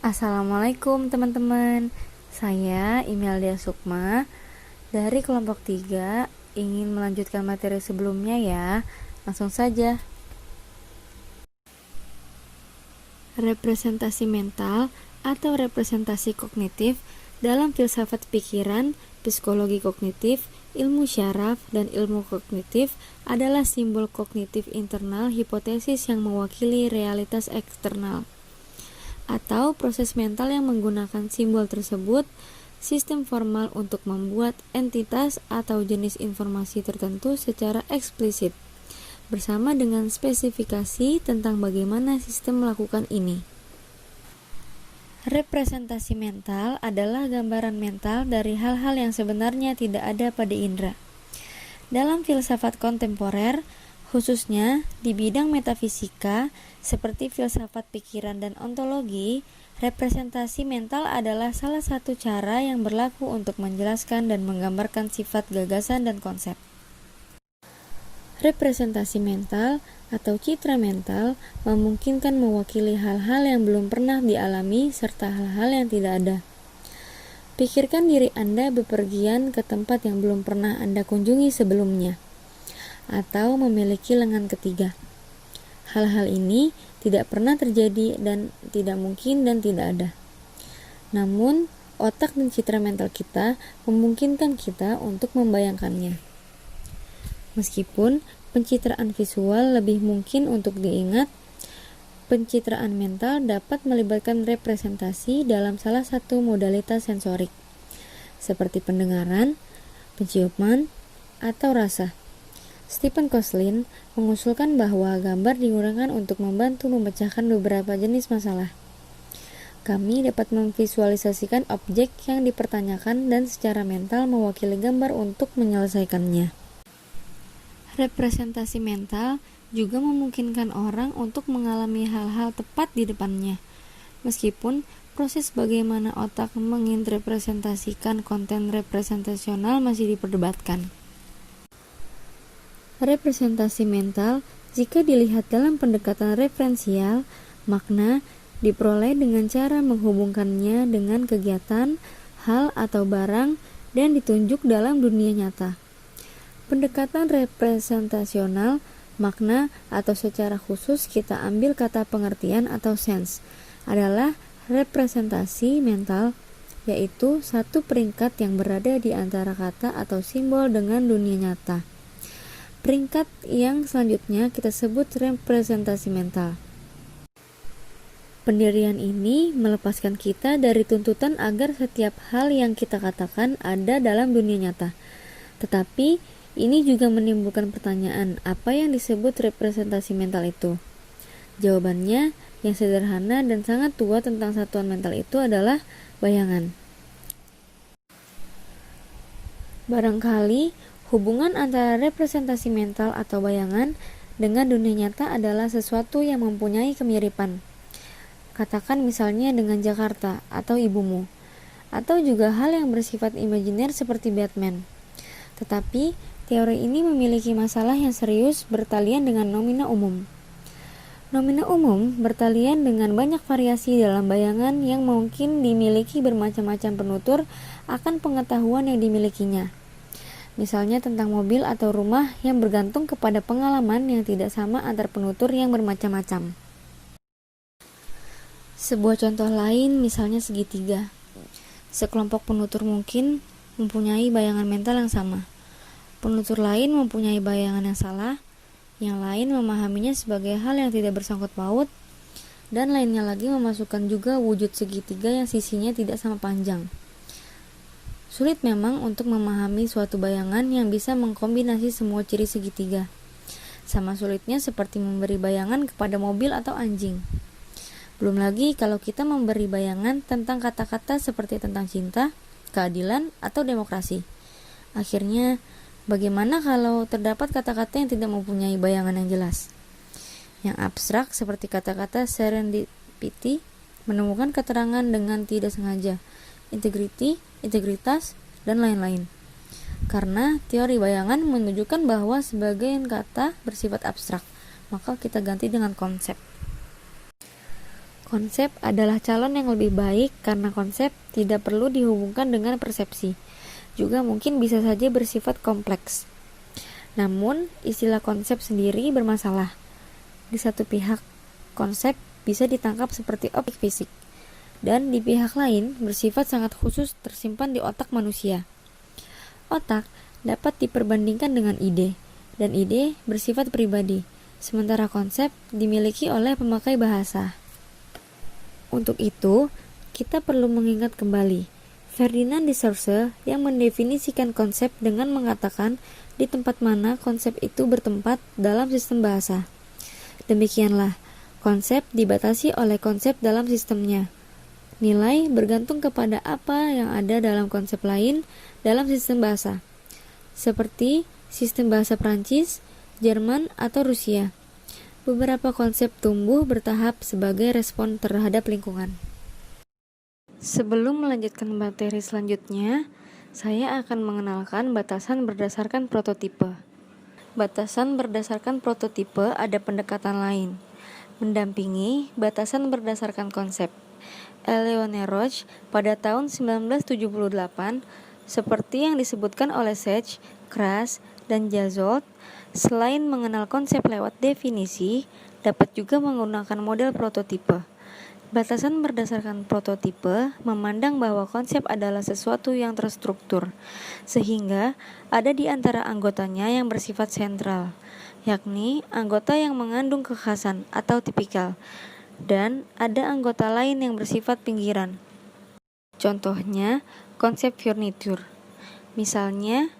Assalamualaikum teman-teman. Saya Imelda Sukma dari kelompok 3 ingin melanjutkan materi sebelumnya ya. Langsung saja. Representasi mental atau representasi kognitif dalam filsafat pikiran, psikologi kognitif, ilmu syaraf, dan ilmu kognitif adalah simbol kognitif internal hipotesis yang mewakili realitas eksternal atau proses mental yang menggunakan simbol tersebut, sistem formal untuk membuat entitas atau jenis informasi tertentu secara eksplisit, bersama dengan spesifikasi tentang bagaimana sistem melakukan ini. Representasi mental adalah gambaran mental dari hal-hal yang sebenarnya tidak ada pada indera. Dalam filsafat kontemporer, khususnya di bidang metafisika, seperti filsafat pikiran dan ontologi, representasi mental adalah salah satu cara yang berlaku untuk menjelaskan dan menggambarkan sifat gagasan dan konsep. Representasi mental atau citra mental memungkinkan mewakili hal-hal yang belum pernah dialami serta hal-hal yang tidak ada. Pikirkan diri Anda bepergian ke tempat yang belum pernah Anda kunjungi sebelumnya, atau memiliki lengan ketiga. Hal-hal ini tidak pernah terjadi dan tidak mungkin dan tidak ada. Namun, otak dan citra mental kita memungkinkan kita untuk membayangkannya. Meskipun pencitraan visual lebih mungkin untuk diingat, pencitraan mental dapat melibatkan representasi dalam salah satu modalitas sensorik, seperti pendengaran, penciuman, atau rasa. Stephen Kosslyn mengusulkan bahwa gambar digunakan untuk membantu memecahkan beberapa jenis masalah. Kami dapat memvisualisasikan objek yang dipertanyakan dan secara mental mewakili gambar untuk menyelesaikannya. Representasi mental juga memungkinkan orang untuk mengalami hal-hal tepat di depannya, meskipun proses bagaimana otak menginterpretasikan konten representasional masih diperdebatkan. Representasi mental, jika dilihat dalam pendekatan referensial, makna diperoleh dengan cara menghubungkannya dengan kegiatan, hal atau barang, dan ditunjuk dalam dunia nyata. Pendekatan representasional, makna atau secara khusus kita ambil kata pengertian atau sense, adalah representasi mental, yaitu satu peringkat yang berada di antara kata atau simbol dengan dunia nyata. Peringkat yang selanjutnya kita sebut representasi mental. Pendirian ini melepaskan kita dari tuntutan agar setiap hal yang kita katakan ada dalam dunia nyata. Tetapi, ini juga menimbulkan pertanyaan, apa yang disebut representasi mental itu? Jawabannya yang sederhana dan sangat tua tentang satuan mental itu adalah bayangan. Barangkali hubungan antara representasi mental atau bayangan dengan dunia nyata adalah sesuatu yang mempunyai kemiripan. Katakan misalnya dengan Jakarta atau ibumu, atau juga hal yang bersifat imajiner seperti Batman. Tetapi, teori ini memiliki masalah yang serius bertalian dengan nomina umum. Nomina umum bertalian dengan banyak variasi dalam bayangan yang mungkin dimiliki bermacam-macam penutur akan pengetahuan yang dimilikinya. Misalnya tentang mobil atau rumah yang bergantung kepada pengalaman yang tidak sama antar penutur yang bermacam-macam. Sebuah contoh lain misalnya segitiga. Sekelompok penutur mungkin mempunyai bayangan mental yang sama. Penutur lain mempunyai bayangan yang salah, yang lain memahaminya sebagai hal yang tidak bersangkut paut, dan lainnya lagi memasukkan juga wujud segitiga yang sisinya tidak sama panjang. Sulit memang untuk memahami suatu bayangan yang bisa mengkombinasi semua ciri segitiga. Sama sulitnya seperti memberi bayangan kepada mobil atau anjing. Belum lagi kalau kita memberi bayangan tentang kata-kata seperti tentang cinta, keadilan, atau demokrasi. Akhirnya, bagaimana kalau terdapat kata-kata yang tidak mempunyai bayangan yang jelas? Yang abstrak seperti kata-kata serendipity, menemukan keterangan dengan tidak sengaja, integrity, integritas, dan lain-lain. Karena teori bayangan menunjukkan bahwa sebagian kata bersifat abstrak, maka kita ganti dengan konsep. Konsep adalah calon yang lebih baik karena konsep tidak perlu dihubungkan dengan persepsi. Juga mungkin bisa saja bersifat kompleks. Namun, istilah konsep sendiri bermasalah. Di satu pihak, konsep bisa ditangkap seperti objek fisik, dan di pihak lain bersifat sangat khusus tersimpan di otak manusia. Otak dapat diperbandingkan dengan ide, dan ide bersifat pribadi, sementara konsep dimiliki oleh pemakai bahasa. Untuk itu, kita perlu mengingat kembali Ferdinand de Saussure yang mendefinisikan konsep dengan mengatakan di tempat mana konsep itu bertempat dalam sistem bahasa. Demikianlah, konsep dibatasi oleh konsep dalam sistemnya. Nilai bergantung kepada apa yang ada dalam konsep lain dalam sistem bahasa, seperti sistem bahasa Prancis, Jerman, atau Rusia. Beberapa konsep tumbuh bertahap sebagai respon terhadap lingkungan. Sebelum melanjutkan materi selanjutnya, saya akan mengenalkan batasan berdasarkan prototipe. Batasan berdasarkan prototipe ada pendekatan lain, mendampingi batasan berdasarkan konsep. Eleonore Roch pada tahun 1978, seperti yang disebutkan oleh Sage, Kras, dan Jazot, selain mengenal konsep lewat definisi, dapat juga menggunakan model prototipe. Batasan berdasarkan prototipe memandang bahwa konsep adalah sesuatu yang terstruktur, sehingga ada di antara anggotanya yang bersifat sentral, yakni anggota yang mengandung kekhasan atau tipikal, dan ada anggota lain yang bersifat pinggiran. Contohnya, konsep furniture. Misalnya,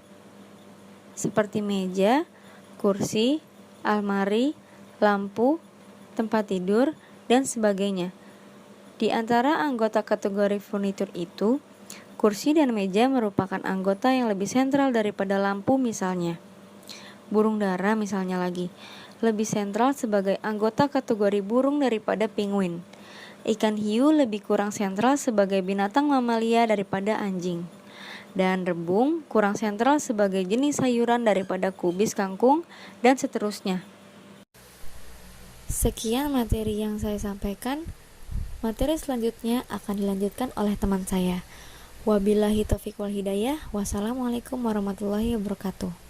seperti meja, kursi, almari, lampu, tempat tidur, dan sebagainya. Di antara anggota kategori furniture itu, kursi dan meja merupakan anggota yang lebih sentral daripada lampu misalnya. Burung dara misalnya lagi, lebih sentral sebagai anggota kategori burung daripada penguin. Ikan hiu lebih kurang sentral sebagai binatang mamalia daripada anjing. Dan rebung kurang sentral sebagai jenis sayuran daripada kubis kangkung, dan seterusnya. Sekian materi yang saya sampaikan. Materi selanjutnya akan dilanjutkan oleh teman saya. Wabillahi taufiq wal hidayah. Wassalamualaikum warahmatullahi wabarakatuh.